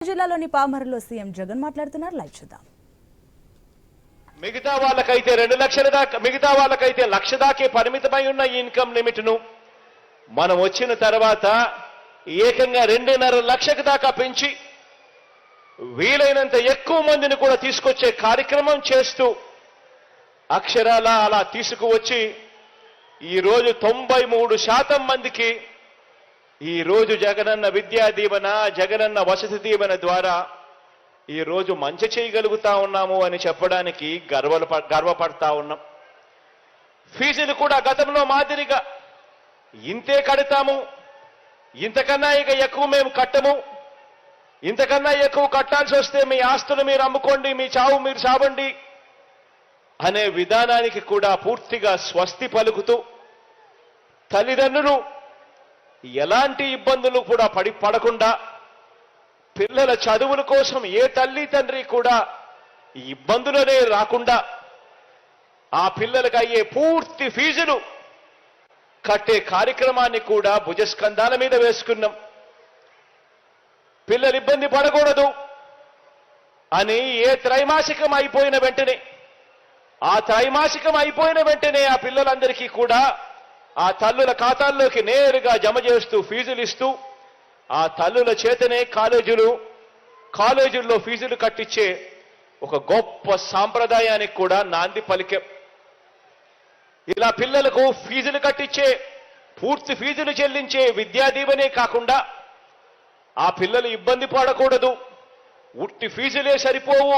జిల్లాలోని పామరులో సీఎం జగన్ మాట్లాడుతున్నారు. లైవ్ చూద్దాం. మిగతా వాళ్ళకైతే 2 లక్షల దాకా, మిగతా వాళ్ళకైతే 1 లక్ష దాకే పరిమితమై ఉన్న ఈ ఇన్కమ్ లిమిట్ ను మనం వచ్చిన తర్వాత ఏకంగా 2.5 లక్షల దాకా పెంచి వీలైనంత ఎక్కువ మందిని కూడా తీసుకొచ్చే కార్యక్రమం చేస్తూ అక్షరాల అలా తీసుకువచ్చి ఈ రోజు 93% మందికి ఈ రోజు జగనన్న విద్యా దీవెన, జగనన్న వసతి దీవెన ద్వారా ఈ రోజు మంచి చేయగలుగుతా ఉన్నాము అని చెప్పడానికి గర్వపడతా ఉన్నాం. ఫీజులు కూడా గతంలో మాదిరిగా ఇంతే కడతాము, ఇంతకన్నా ఇక ఎక్కువ మేము కట్టము, ఇంతకన్నా ఎక్కువ కట్టాల్సి వస్తే మీ ఆస్తులు మీరు అమ్ముకోండి, మీ చావు మీరు చావండి అనే విధానానికి కూడా పూర్తిగా స్వస్తి పలుకుతూ తల్లిదండ్రులు ఎలాంటి ఇబ్బందులు కూడా పడకుండా పిల్లల చదువుల కోసం ఏ తల్లి తండ్రి కూడా ఇబ్బందులనే రాకుండా ఆ పిల్లలకు అయ్యే పూర్తి ఫీజులు కట్టే కార్యక్రమాన్ని కూడా భుజస్కంధాల మీద వేసుకున్నాం. పిల్లలు ఇబ్బంది పడకూడదు అని ఏ త్రైమాసికం అయిపోయిన వెంటనే ఆ పిల్లలందరికీ కూడా ఆ తల్లుల ఖాతాల్లోకి నేరుగా జమ చేస్తూ ఫీజులు ఇస్తూ ఆ తల్లుల చేతనే కాలేజీల్లో ఫీజులు కట్టించే ఒక గొప్ప సాంప్రదాయానికి కూడా నాంది పలికే. ఇలా పిల్లలకు ఫీజులు కట్టించే, పూర్తి ఫీజులు చెల్లించే విద్యా దీవెనే కాకుండా ఆ పిల్లలు ఇబ్బంది పడకూడదు, ఉట్టి ఫీజులే సరిపోవు,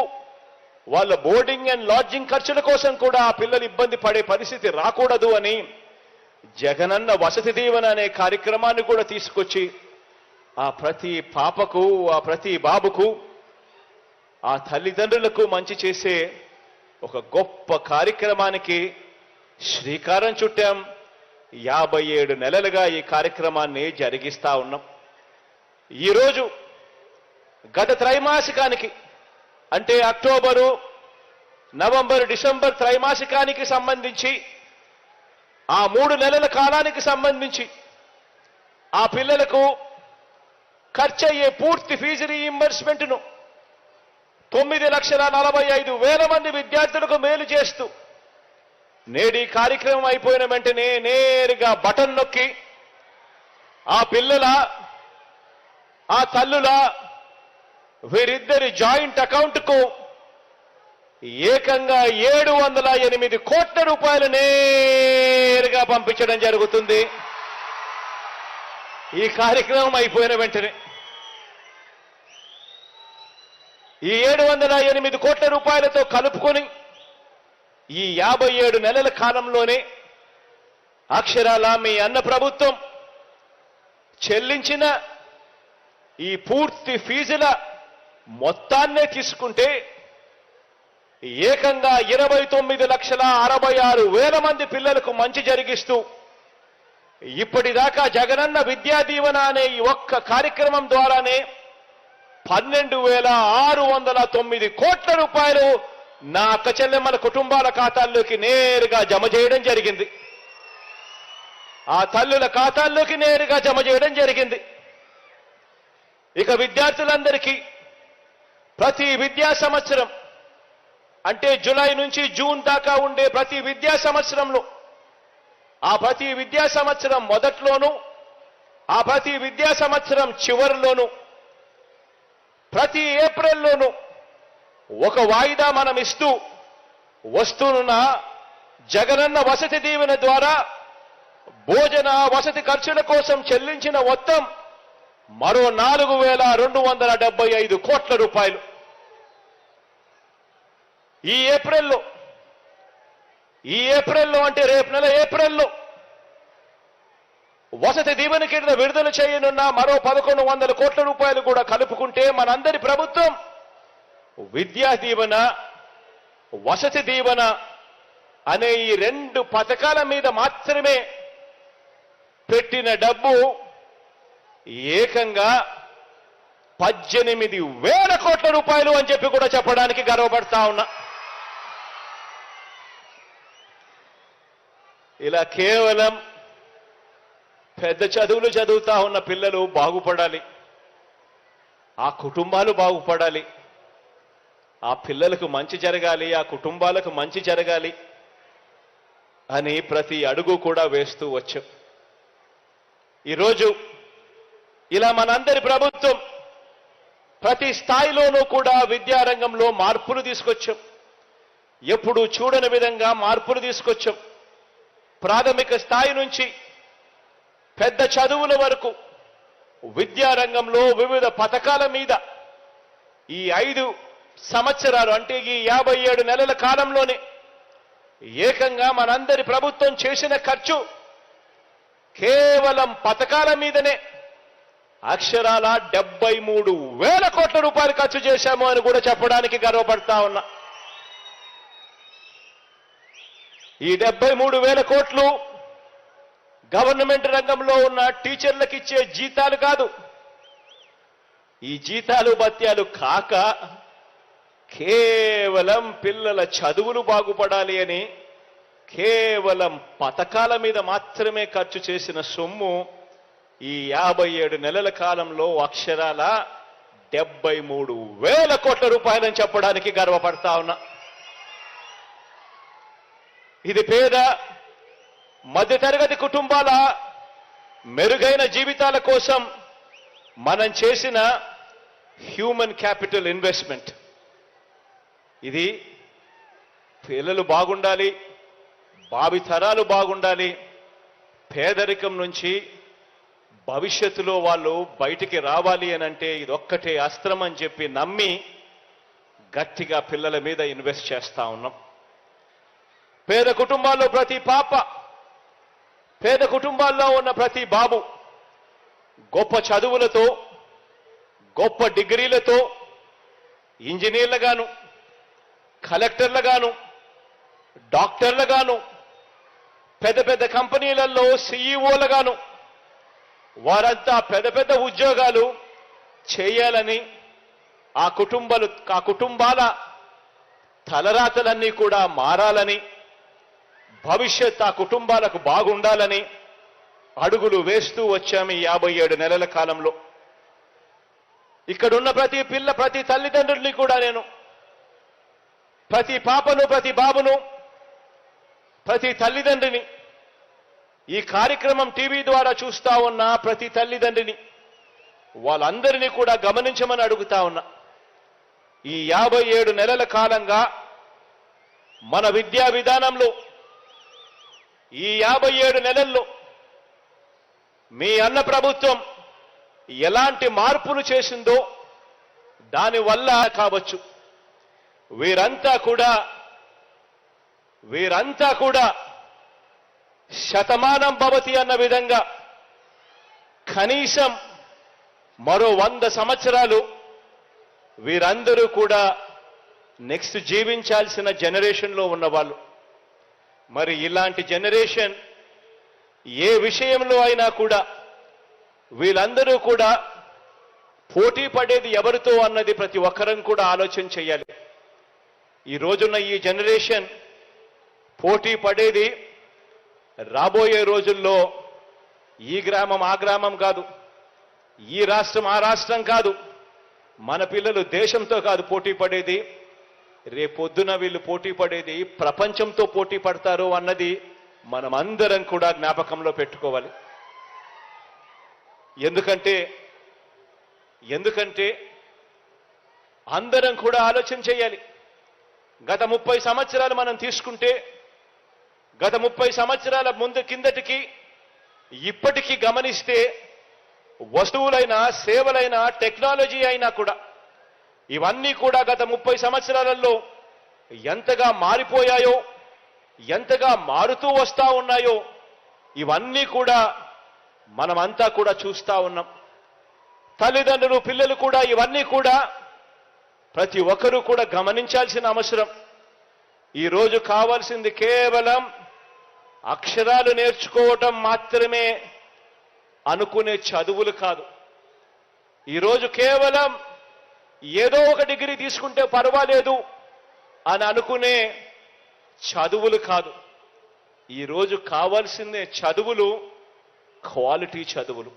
వాళ్ళ బోర్డింగ్ అండ్ లాడ్జింగ్ ఖర్చుల కోసం కూడా ఆ పిల్లలు ఇబ్బంది పడే పరిస్థితి రాకూడదు అని జగనన్న వసతి దీవెన అనే కార్యక్రమాన్ని కూడా తీసుకొచ్చి ఆ ప్రతి పాపకు, ఆ ప్రతి బాబుకు, ఆ తల్లిదండ్రులకు మంచి చేసే ఒక గొప్ప కార్యక్రమానికి శ్రీకారం చుట్టాం. 57 నెలలుగా ఈ కార్యక్రమాన్ని జరిగిస్తా ఉన్నాం. ఈరోజు గత త్రైమాసికానికి అంటే అక్టోబరు, నవంబరు, డిసెంబర్ త్రైమాసికానికి సంబంధించి ఆ 3 నెలల కాలానికి సంబంధించి ఆ పిల్లలకు ఖర్చయ్యే పూర్తి ఫీజు రీయింబర్స్మెంట్ను 9,45,000 మంది విద్యార్థులకు మేలు చేస్తూ నేడు కార్యక్రమం అయిపోయిన వెంటనే నేరుగా బటన్ నొక్కి ఆ పిల్లల, ఆ తల్లుల వీరిద్దరి జాయింట్ అకౌంట్కు ఏకంగా 708 కోట్ల రూపాయలు నేరుగా పంపించడం జరుగుతుంది. ఈ కార్యక్రమం అయిపోయిన వెంటనే ఈ 708 కోట్ల రూపాయలతో కలుపుకొని ఈ 57 నెలల కాలంలోనే అక్షరాల మీ అన్న ప్రభుత్వం చెల్లించిన ఈ పూర్తి ఫీజుల మొత్తాన్నే తీసుకుంటే ఏకంగా 29,66,000 మంది పిల్లలకు మంచి జరిగిస్తూ ఇప్పటిదాకా జగనన్న విద్యా దీవెన అనే ఈ ఒక్క కార్యక్రమం ద్వారానే 12,609 కోట్ల రూపాయలు నా అక్క చెల్లెమ్మల కుటుంబాల ఖాతాల్లోకి నేరుగా జమ చేయడం జరిగింది. ఆ తల్లుల ఖాతాల్లోకి నేరుగా జమ చేయడం జరిగింది. ఇక విద్యార్థులందరికీ ప్రతి విద్యా సంవత్సరం అంటే జూలై నుంచి జూన్ దాకా ఉండే ప్రతి విద్యా సంవత్సరంలో ఆ ప్రతి విద్యా సంవత్సరం మొదట్లోనూ, ఆ ప్రతి విద్యా సంవత్సరం చివరిలోనూ, ప్రతి ఏప్రిల్లోనూ ఒక వాయిదా మనం ఇస్తూ వస్తున్న జగనన్న వసతి దీవెన ద్వారా భోజన వసతి ఖర్చుల కోసం చెల్లించిన మొత్తం మరో 4,275 కోట్ల రూపాయలు. ఈ ఏప్రిల్లో అంటే రేపు నెల ఏప్రిల్లో వసతి దీవెన కింద విడుదల చేయనున్న మరో 1,100 కోట్ల రూపాయలు కూడా కలుపుకుంటే మనందరి ప్రభుత్వం విద్యా దీవెన, వసతి దీవెన అనే ఈ 2 పథకాల మీద మాత్రమే పెట్టిన డబ్బు ఏకంగా 18,000 కోట్ల రూపాయలు అని చెప్పి కూడా చెప్పడానికి గర్వపడతా ఉన్నా. ఇలా కేవలం పెద్ద చదువులు చదువుతా ఉన్న పిల్లలు బాగుపడాలి, ఆ కుటుంబాలు బాగుపడాలి, ఆ పిల్లలకు మంచి జరగాలి, ఆ కుటుంబాలకు మంచి జరగాలి అని ప్రతి అడుగు కూడా వేస్తూ వచ్చాం. ఈరోజు ఇలా మనందరి ప్రభుత్వం ప్రతి స్థాయిలోనూ కూడా విద్యారంగంలో మార్పులు తీసుకొచ్చాం. ఎప్పుడు చూడని విధంగా మార్పులు తీసుకొచ్చాం. ప్రాథమిక స్థాయి నుంచి పెద్ద చదువుల వరకు విద్యారంగంలో వివిధ పథకాల మీద ఈ 5 సంవత్సరాలు అంటే ఈ 57 నెలల కాలంలోనే ఏకంగా మనందరి ప్రభుత్వం చేసిన ఖర్చు కేవలం పథకాల మీదనే అక్షరాల 73,000 కోట్ల రూపాయలు ఖర్చు చేశాము అని కూడా చెప్పడానికి గర్వపడతా ఉన్నా. ఈ 73,000 కోట్లు గవర్నమెంట్ రంగంలో ఉన్న టీచర్లకు ఇచ్చే జీతాలు కాదు. ఈ జీతాలు భత్యాలు కాక కేవలం పిల్లల చదువులు బాగుపడాలి అని కేవలం పథకాల మీద మాత్రమే ఖర్చు చేసిన సొమ్ము ఈ 57 నెలల కాలంలో అక్షరాల 73,000 కోట్ల రూపాయలని చెప్పడానికి గర్వపడతా ఉన్నా. ఇది పేద మధ్యతరగతి కుటుంబాల మెరుగైన జీవితాల కోసం మనం చేసిన హ్యూమన్ క్యాపిటల్ ఇన్వెస్ట్మెంట్. ఇది పిల్లలు బాగుండాలి, భావితరాలు బాగుండాలి, పేదరికం నుంచి భవిష్యత్తులో వాళ్ళు బయటికి రావాలి అని అంటే ఇదొక్కటే అస్త్రం అని చెప్పి నమ్మి గట్టిగా పిల్లల మీద ఇన్వెస్ట్ చేస్తా ఉన్నాం. పేద కుటుంబాల్లో ప్రతి పాప, పేద కుటుంబాల్లో ఉన్న ప్రతి బాబు గొప్ప చదువులతో, గొప్ప డిగ్రీలతో ఇంజనీర్లుగాను, కలెక్టర్లుగాను, డాక్టర్లుగాను, పెద్ద పెద్ద కంపెనీలలో సీఈఓలుగాను వారంతా పెద్ద పెద్ద ఉద్యోగాలు చేయాలని, ఆ కుటుంబాల తలరాతలన్నీ కూడా మారాలని, భవిష్యత్ ఆ కుటుంబాలకు బాగుండాలని అడుగులు వేస్తూ వచ్చాము ఈ 57 నెలల కాలంలో. ఇక్కడున్న ప్రతి పిల్ల, ప్రతి తల్లిదండ్రుల్ని కూడా నేను, ప్రతి పాపను, ప్రతి బాబును, ప్రతి తల్లిదండ్రిని, ఈ కార్యక్రమం టీవీ ద్వారా చూస్తా ఉన్న ప్రతి తల్లిదండ్రిని, వాళ్ళందరినీ కూడా గమనించమని అడుగుతా ఉన్నా. ఈ 57 నెలల కాలంగా మన విద్యా విధానంలో ఈ 57 నెలల్లో మీ అన్న ప్రభుత్వం ఎలాంటి మార్పులు చేసిందో దానివల్ల కావచ్చు వీరంతా కూడా శతమానం భవతి అన్న విధంగా కనీసం మరో 100 సంవత్సరాలు వీరందరూ కూడా నెక్స్ట్ జీవించాల్సిన జనరేషన్లో ఉన్నవాళ్ళు. మరి ఇలాంటి జనరేషన్ ఏ విషయంలో అయినా కూడా వీళ్ళందరూ కూడా పోటీ పడేది ఎవరితో అన్నది ప్రతి ఒక్కరం కూడా ఆలోచన చేయాలి. ఈ రోజున్న ఈ జనరేషన్ పోటీ పడేది రాబోయే రోజుల్లో ఈ గ్రామం ఆ గ్రామం కాదు, ఈ రాష్ట్రం ఆ రాష్ట్రం కాదు, మన పిల్లలు దేశంతో కాదు పోటీ పడేది, రేపొద్దున వీళ్ళు పోటీ పడేది ప్రపంచంతో పోటీ పడతారు అన్నది మనం అందరం కూడా జ్ఞాపకంలో పెట్టుకోవాలి. ఎందుకంటే అందరం కూడా ఆలోచన చేయాలి. గత 30 సంవత్సరాలు మనం తీసుకుంటే, గత 30 సంవత్సరాల కిందటికి ఇప్పటికీ గమనిస్తే వస్తువులైనా, సేవలైనా, టెక్నాలజీ అయినా కూడా ఇవన్నీ కూడా గత 30 సంవత్సరాలలో ఎంతగా మారిపోయాయో, ఎంతగా మారుతూ వస్తా ఉన్నాయో ఇవన్నీ కూడా మనమంతా కూడా చూస్తా ఉన్నాం. తల్లిదండ్రులు, పిల్లలు కూడా ఇవన్నీ కూడా ప్రతి ఒక్కరూ కూడా గమనించాల్సిన అవసరం. ఈరోజు కావాల్సింది కేవలం అక్షరాలు నేర్చుకోవటం మాత్రమే అనుకునే చదువులు కాదు. ఈరోజు కేవలం ఏదో ఒక డిగ్రీ తీసుకుంటే పర్వాలేదు అని అనుకునే చదువులు కాదు. ఈరోజు కావాల్సిందే చదువులు, క్వాలిటీ చదువులు.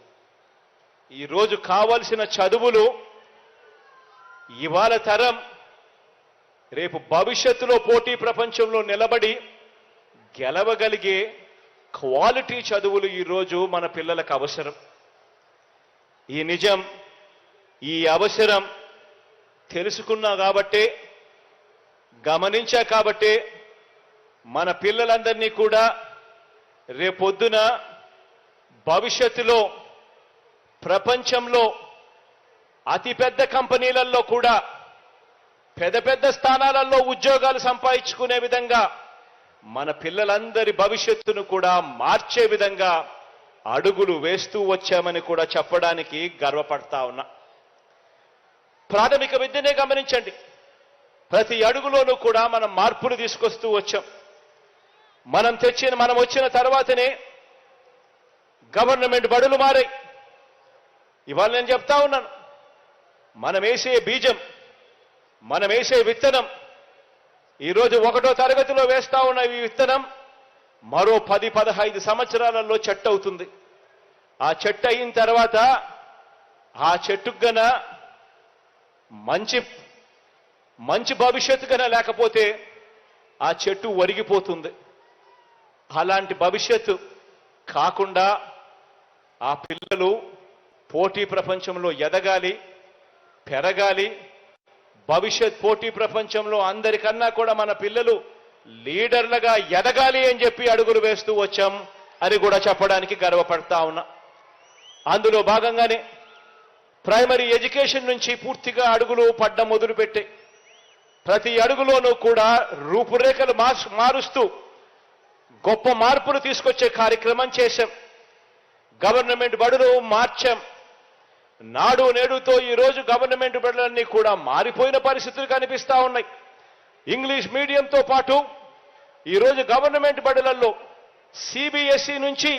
ఈరోజు కావాల్సిన చదువులు ఇవాళ తరం రేపు భవిష్యత్తులో పోటీ ప్రపంచంలో నిలబడి గెలవగలిగే క్వాలిటీ చదువులు ఈరోజు మన పిల్లలకు అవసరం. ఈ నిజం, ఈ అవసరం తెలుసుకున్నా కాబట్టే, గమనించా కాబట్టే మన పిల్లలందరినీ కూడా రేపొద్దున భవిష్యత్తులో ప్రపంచంలో అతిపెద్ద కంపెనీలలో కూడా పెద్ద పెద్ద స్థానాలలో ఉద్యోగాలు సంపాదించుకునే విధంగా మన పిల్లలందరి భవిష్యత్తును కూడా మార్చే విధంగా అడుగులు వేస్తూ వచ్చామని కూడా చెప్పడానికి గర్వపడతా ఉన్నా. ప్రాథమిక విద్యనే గమనించండి. ప్రతి అడుగులోనూ కూడా మనం మార్పులు తీసుకొస్తూ వచ్చాం. మనం వచ్చిన తర్వాతనే గవర్నమెంట్ బడులు మారాయి. ఇవాళ నేను చెప్తా ఉన్నాను, మనం వేసే బీజం, మనం వేసే విత్తనం, ఈరోజు 1వ తరగతిలో వేస్తా ఉన్న ఈ విత్తనం మరో 10-15 సంవత్సరాలలో చెట్టు అవుతుంది. ఆ చెట్టు అయిన తర్వాత ఆ చెట్టుకు గన మంచి భవిష్యత్తు గన లేకపోతే ఆ చెట్టు ఒరిగిపోతుంది. అలాంటి భవిష్యత్తు కాకుండా ఆ పిల్లలు పోటీ ప్రపంచంలో ఎదగాలి, పెరగాలి. భవిష్యత్ పోటీ ప్రపంచంలో అందరికన్నా కూడా మన పిల్లలు లీడర్లుగా ఎదగాలి అని చెప్పి అడుగులు వేస్తూ వచ్చాం అని కూడా చెప్పడానికి గర్వపడతా ఉన్నా. అందులో భాగంగానే ప్రైమరీ ఎడ్యుకేషన్ నుంచి పూర్తిగా అడుగులు పడ్డ మొదలుపెట్టే ప్రతి అడుగులోనూ కూడా రూపురేఖలు మారుస్తూ గొప్ప మార్పులు తీసుకొచ్చే కార్యక్రమం చేశాం. గవర్నమెంట్ బడులు మార్చాం. నాడు నేడుతో ఈరోజు గవర్నమెంట్ బడులన్నీ కూడా మారిపోయిన పరిస్థితులు కనిపిస్తా ఉన్నాయి. ఇంగ్లీష్ మీడియంతో పాటు ఈరోజు గవర్నమెంట్ బడులలో సిబిఎస్ఈ నుంచి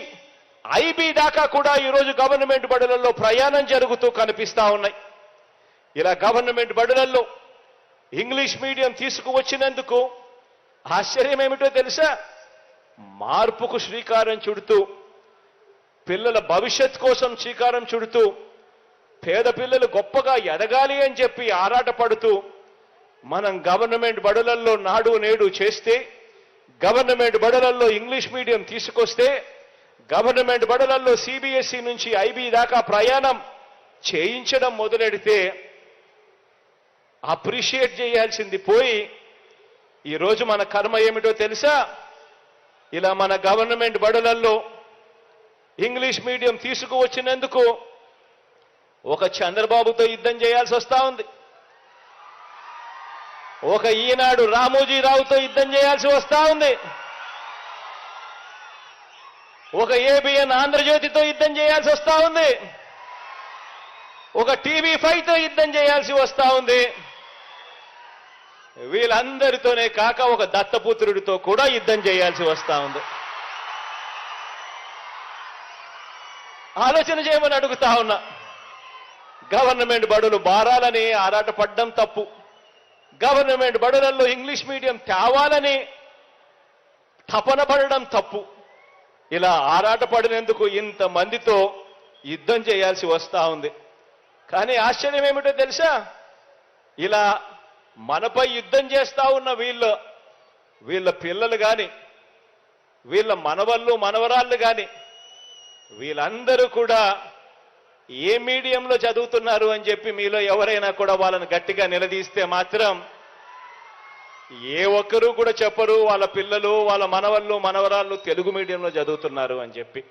ఐబీ దాకా కూడా ఈరోజు గవర్నమెంట్ బడులలో ప్రయాణం జరుగుతూ కనిపిస్తా ఉన్నాయి. ఇలా గవర్నమెంట్ బడులలో ఇంగ్లీష్ మీడియం తీసుకువచ్చినందుకు ఆశ్చర్యం ఏమిటో తెలుసా? మార్పుకు శ్రీకారం చుడుతూ, పిల్లల భవిష్యత్ కోసం శ్రీకారం చుడుతూ, పేద పిల్లలు గొప్పగా ఎదగాలి అని చెప్పి ఆరాటపడుతూ మనం గవర్నమెంట్ బడులలో నాడు నేడు చేస్తే, గవర్నమెంట్ బడులలో ఇంగ్లీష్ మీడియం తీసుకొస్తే, గవర్నమెంట్ బడులలో సిబిఎస్ఈ నుంచి ఐబీ దాకా ప్రయాణం చేయించడం మొదలెడితే అప్రిషియేట్ చేయాల్సింది పోయి ఈరోజు మన కర్మ ఏమిటో తెలుసా? ఇలా మన గవర్నమెంట్ బడులలో ఇంగ్లీష్ మీడియం తీసుకువచ్చినందుకు ఒక చంద్రబాబుతో యుద్ధం చేయాల్సి వస్తా ఉంది, ఒక ఈనాడు రామోజీరావుతో యుద్ధం చేయాల్సి వస్తా ఉంది, ఒక ఏబిఎన్ ఆంధ్రజ్యోతితో యుద్ధం చేయాల్సి వస్తా ఉంది, ఒక టీవీ5తో యుద్ధం చేయాల్సి వస్తా ఉంది. వీళ్ళందరితోనే కాక ఒక దత్తపుత్రుడితో కూడా యుద్ధం చేయాల్సి వస్తా ఉంది. ఆలోచన చేయమని అడుగుతా ఉన్నా. గవర్నమెంట్ బడులు మారాలని ఆరాటపడ్డం తప్పు. గవర్నమెంట్ బడులలో ఇంగ్లీష్ మీడియం తేవాలని తపన పడడం తప్పు. ఇలా ఆరాటపడినందుకు ఇంతమందితో యుద్ధం చేయాల్సి వస్తా ఉంది. కానీ ఆశ్చర్యం ఏమిటో తెలుసా? ఇలా మనపై యుద్ధం చేస్తా ఉన్న వీళ్ళ పిల్లలు కానీ, వీళ్ళ మనవళ్ళు మనవరాళ్ళు కానీ, వీళ్ళందరూ కూడా ఏ మీడియంలో చదువుతున్నారు అని చెప్పి మీలో ఎవరైనా కూడా వాళ్ళని గట్టిగా నిలదీస్తే మాత్రం ఏ ఒక్కరూ కూడా చెప్పరు వాళ్ళ పిల్లలు, వాళ్ళ మనవళ్ళు మనవరాళ్ళు తెలుగు మీడియంలో చదువుతున్నారు అని చెప్పి.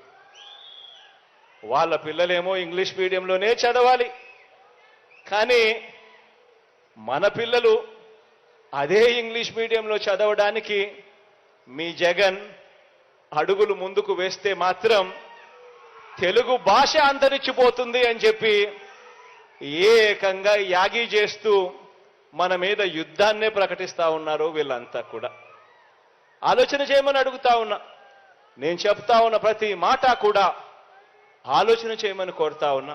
వాళ్ళ పిల్లలేమో ఇంగ్లీష్ మీడియంలోనే చదవాలి. కానీ మన పిల్లలు అదే ఇంగ్లీష్ మీడియంలో చదవడానికి మీ జగన్ అడుగులు ముందుకు వేస్తే మాత్రం తెలుగు భాష అంతరించిపోతుంది అని చెప్పి ఏకంగా యాగి చేస్తూ మన మీద యుద్ధాన్నే ప్రకటిస్తా ఉన్నారు వీళ్ళంతా కూడా. ఆలోచన చేయమని అడుగుతా ఉన్నా. నేను చెప్తా ఉన్న ప్రతి మాట కూడా ఆలోచన చేయమని కోరుతా ఉన్నా.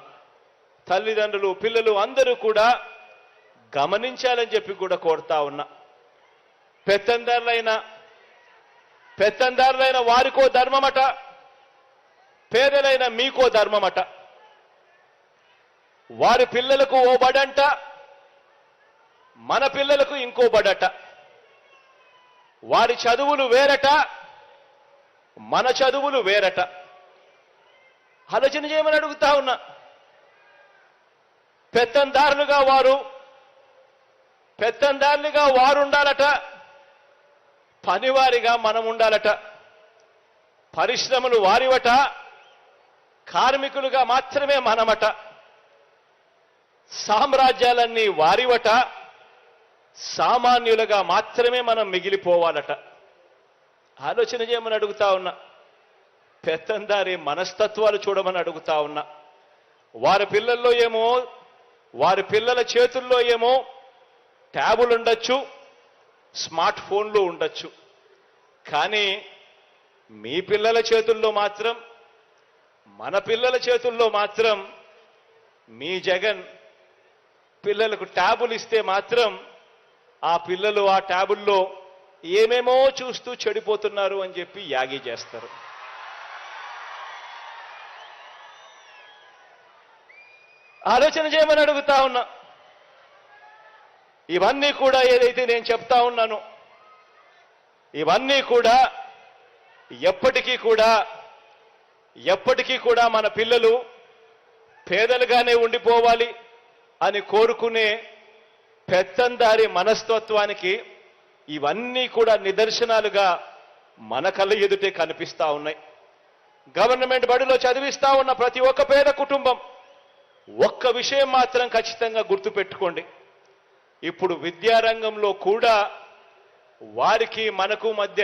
తల్లిదండ్రులు, పిల్లలు అందరూ కూడా గమనించాలని చెప్పి కూడా కోరుతా ఉన్నా. పెత్తందారులైన వారికో ధర్మమట, పేదలైన మీకో ధర్మమట. వారి పిల్లలకు ఓ బడంట, మన పిల్లలకు ఇంకో బడట. వారి చదువులు వేరట, మన చదువులు వేరట. ఆలోచన చేయమని అడుగుతా ఉన్నా. పెత్తందారులుగా వారు ఉండాలట, పనివారిగా మనం ఉండాలట. పరిశ్రమలు వారివట, కార్మికులుగా మాత్రమే మనమట. సామ్రాజ్యాలన్నీ వారివట, సామాన్యులుగా మాత్రమే మనం మిగిలిపోవాలట. ఆలోచన చేయమని అడుగుతా ఉన్నా. పెత్తందారి మనస్తత్వాలు చూడమని అడుగుతా ఉన్నా. వారి పిల్లల చేతుల్లో ఏమో ట్యాబులు ఉండొచ్చు, స్మార్ట్ ఫోన్లు ఉండొచ్చు. కానీ మీ పిల్లల చేతుల్లో మాత్రం, మన పిల్లల చేతుల్లో మాత్రం మీ జగన్ పిల్లలకు ట్యాబులు ఇస్తే మాత్రం ఆ పిల్లలు ఆ ట్యాబుల్లో ఏమేమో చూస్తూ చెడిపోతున్నారు అని చెప్పి యాగి చేస్తారు. ఆలోచన చేయమని అడుగుతా ఉన్నా. ఇవన్నీ కూడా ఏదైతే నేను చెప్తా ఉన్నానో, ఇవన్నీ కూడా ఎప్పటికీ కూడా మన పిల్లలు పేదలుగానే ఉండిపోవాలి అని కోరుకునే పెత్తందారి మనస్తత్వానికి ఇవన్నీ కూడా నిదర్శనాలుగా మన కళ్ళ ఎదుటే కనిపిస్తా ఉన్నాయి. గవర్నమెంట్ బడిలో చదివిస్తా ఉన్న ప్రతి ఒక్క పేద కుటుంబం ఒక్క విషయం మాత్రం ఖచ్చితంగా గుర్తుపెట్టుకోండి. ఇప్పుడు విద్యారంగంలో కూడా వారికి మనకు మధ్య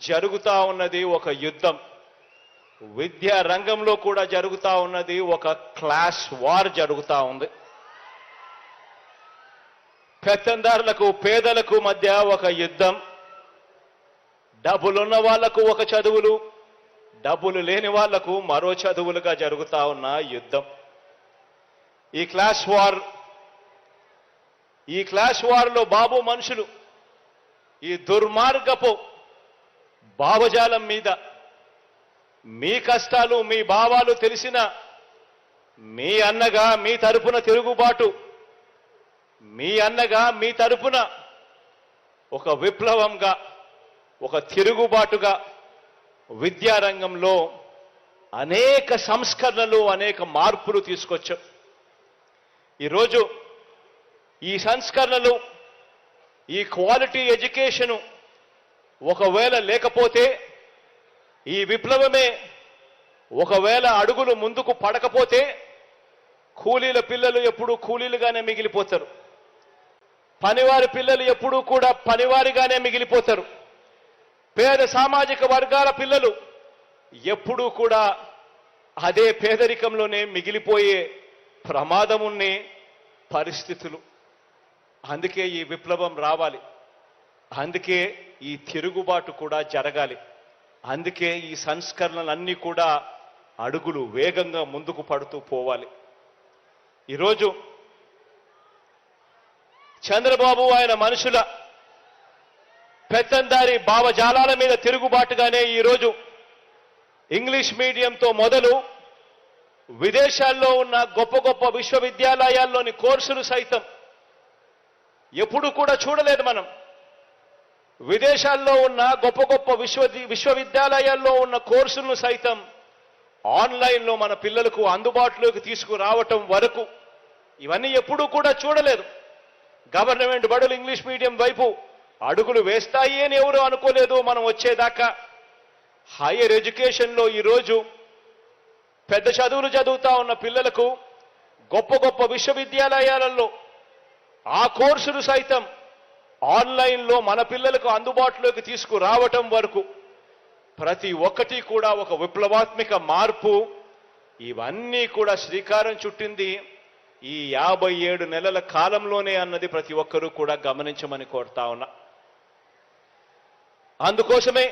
జరుగుతా ఉన్నది ఒక యుద్ధం. విద్యా రంగంలో కూడా జరుగుతా ఉన్నది ఒక క్లాస్ వార్ జరుగుతా ఉంది. పెత్తందారులకు పేదలకు మధ్య ఒక యుద్ధం. డబ్బులున్న వాళ్లకు ఒక చదువులు, డబ్బులు లేని వాళ్లకు మరో చదువులుగా జరుగుతా ఉన్న యుద్ధం. ఈ క్లాస్ వార్లో బాబు మనుషులు ఈ దుర్మార్గపు భావజాలం మీద మీ కష్టాలు, మీ భావాలు తెలిసిన మీ అన్నగా మీ తరపున తిరుగుబాటు, మీ అన్నగా మీ తరపున ఒక విప్లవంగా, ఒక తిరుగుబాటుగా విద్యారంగంలో అనేక సంస్కరణలు, అనేక మార్పులు తీసుకొచ్చాం. ఈరోజు ఈ సంస్కరణలు, ఈ క్వాలిటీ ఎడ్యుకేషను ఒకవేళ లేకపోతే, ఈ విప్లవమే ఒకవేళ అడుగులు ముందుకు పడకపోతే కూలీల పిల్లలు ఎప్పుడూ కూలీలుగానే మిగిలిపోతారు. పనివారి పిల్లలు ఎప్పుడూ కూడా పనివారిగానే మిగిలిపోతారు. పేద సామాజిక వర్గాల పిల్లలు ఎప్పుడూ కూడా అదే పేదరికంలోనే మిగిలిపోయే ప్రమాదం ఉన్న పరిస్థితులు. అందుకే ఈ విప్లవం రావాలి, అందుకే ఈ తిరుగుబాటు కూడా జరగాలి, అందుకే ఈ సంస్కరణలన్నీ కూడా అడుగులు వేగంగా ముందుకు పడుతూ పోవాలి. ఈరోజు చంద్రబాబు ఆయన మనుషుల పెత్తందారి భావజాలాల మీద తిరుగుబాటుగానే ఈరోజు ఇంగ్లీష్ మీడియంతో మొదలు విదేశాల్లో ఉన్న గొప్ప గొప్ప విశ్వవిద్యాలయాల్లోని కోర్సులు సైతం ఎప్పుడు కూడా చూడలేదు మనం. విదేశాల్లో ఉన్న గొప్ప గొప్ప విశ్వవిద్యాలయాల్లో ఉన్న కోర్సులను సైతం ఆన్లైన్లో మన పిల్లలకు అందుబాటులోకి తీసుకురావటం వరకు ఇవన్నీ ఎప్పుడూ కూడా చూడలేదు. గవర్నమెంట్ బడులు ఇంగ్లీష్ మీడియం వైపు అడుగులు వేస్తాయి అని ఎవరు అనుకోలేదు మనం వచ్చేదాకా. హైయర్ ఎడ్యుకేషన్లో ఈరోజు పెద్ద చదువులు చదువుతా ఉన్న పిల్లలకు గొప్ప గొప్ప విశ్వవిద్యాలయాలలో ఆ కోర్సులు సైతం ఆన్లైన్లో మన పిల్లలకు అందుబాటులోకి తీసుకురావటం వరకు ప్రతి ఒక్కటి కూడా ఒక విప్లవాత్మక మార్పు. ఇవన్నీ కూడా శ్రీకారం చుట్టింది ఈ 57 నెలల కాలంలోనే అన్నది ప్రతి ఒక్కరూ కూడా గమనించమని కోరుతా ఉన్నా. అందుకోసమే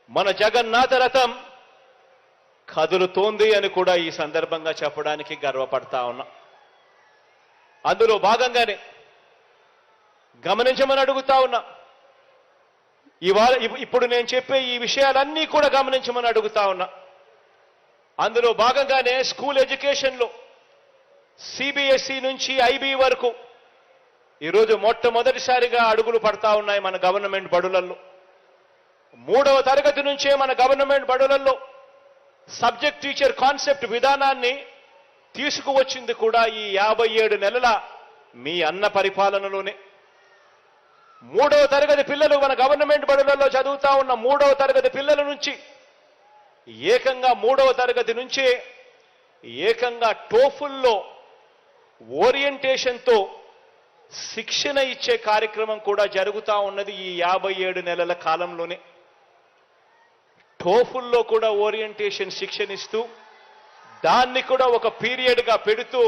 మన జగన్నాథ రథం కదులుతోంది అని కూడా ఈ సందర్భంగా చెప్పడానికి గర్వపడతా ఉన్నా. అందులో భాగంగానే గమనించమని అడుగుతా ఉన్నా. ఇప్పుడు నేను చెప్పే ఈ విషయాలన్నీ కూడా గమనించమని అడుగుతా ఉన్నా. అందులో భాగంగానే స్కూల్ ఎడ్యుకేషన్లో సిబిఎస్ఈ నుంచి ఐబీ వరకు ఈరోజు మొట్టమొదటిసారిగా అడుగులు పడతా ఉన్నాయి మన గవర్నమెంట్ బడులలో. 3వ తరగతి నుంచే మన గవర్నమెంట్ బడులలో సబ్జెక్ట్ టీచర్ కాన్సెప్ట్ విధానాన్ని తీసుకువచ్చింది కూడా ఈ 57 నెలల మీ అన్న పరిపాలనలోనే. 3వ తరగతి పిల్లలు మన గవర్నమెంట్ బడులలో చదువుతా ఉన్న 3వ తరగతి పిల్లల నుంచి ఏకంగా 3వ తరగతి నుంచే ఏకంగా టోఫుల్లో ఓరియంటేషన్తో శిక్షణ ఇచ్చే కార్యక్రమం కూడా జరుగుతూ ఉన్నది ఈ 57 నెలల కాలంలోనే. టోఫుల్లో కూడా ఓరియంటేషన్ శిక్షణ ఇస్తూ దాన్ని కూడా ఒక పీరియడ్గా పెడుతూ